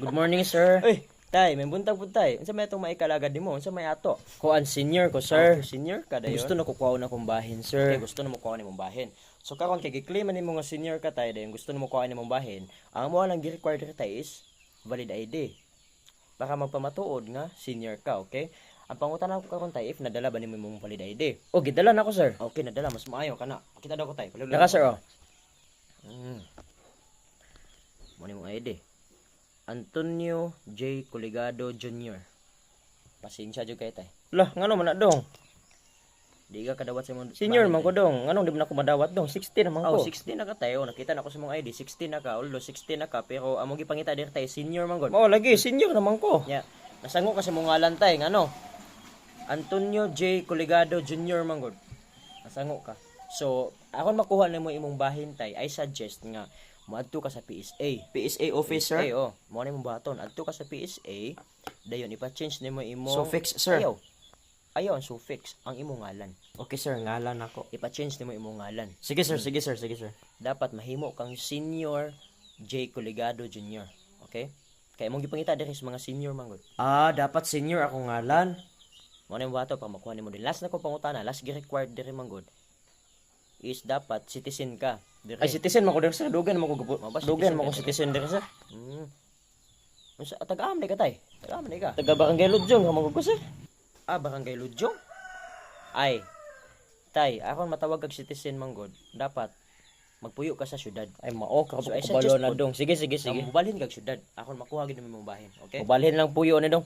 Good morning, sir. Uy, tay, may buntag po tay. Unsa may itong maikalagad nimo? Unsa may ato? Kuan senior ko, sir. Okay, senior ka dayon. Gusto na ko kuha na kong bahin, Okay, sir. gusto na mo kuha nimong bahin. So karon kay gi-claim nimo nga senior ka tay dayon, gusto na mo kuha nimong bahin. Ang mo lang gi-require tay is valid ID. Baka magpamatuod nga senior ka, okay? Ang pangutana ko karon tay if nadala ba nimo imong valid ID? O, gidala na ko, sir. Okay, nadala mas maayo kana. Kita daw ko tay. Naka, sir, oh. Mo nimong ID. Antonio J. Coligado Jr. Pasensya jud kay tay. Lah, ngano man na dong? Di ka kadawat sa imong Senior bahin, man tay. ko dong. Ngano di man ako madawat dong? 16 naman Oh, ko. 16 na ka tayo. Nakita na ko sa mong ID. 16 na ka. Although 16 na ka. Pero among gipangita dir tayo. Senior man god. Mao lagi, senior naman ko. Yeah. Nasango ka sa mong ngalan tay. Ngano? Antonio J. Coligado Jr. man god. Nasango ka. So, akon makuha na mo imong bahin tay. I suggest nga moadto ka sa PSA. PSA officer. PSA, oh. Mo na imong baton. Adto ka sa PSA. Dayon ipa-change nimo imong Suffix, sir. Ayaw ang suffix ang imong ngalan. Okay, sir, ngalan ako. Ipa-change nimo imong ngalan. Sige, sir, sige, sir, sige, sir. Dapat mahimo kang Senior J. Coligado Jr. Okay? Kaya mong gipangita diri sa mga senior man gud. Ah, dapat senior ako ngalan. Mo na bato pa makuha nimo din. Last na ko pangutana, last gi-required diri man gud is dapat citizen ka. Diri. Ay, citizen man ko diri, sir. Dugan man ko Mabas, Dugan citizen man ko ka, citizen diri, sir. Unsa taga-amay ka tay? Taga-amay ka. Taga Barangay Lujong, hamog ko, sir. Ah, Barangay Lujong? Ay. Tay, akon matawag kag citizen man gud. Dapat magpuyo ka sa syudad. Ay, mao ka So, I kabalo suggest na po- dong. Sige, sige, sige. Mubalhin kag syudad. Akon makuha gid nimo bahin, okay? Mubalhin lang puyo ni dong.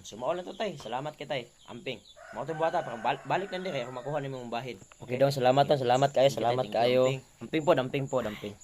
So mao lang to tay. Salamat kay tay. Amping. Mao to buhata para balik lang dire ako makuha nimo imong bahin. Okay dong, salamat kayo, salamat Thank you, kayo. amping. Amping po, amping.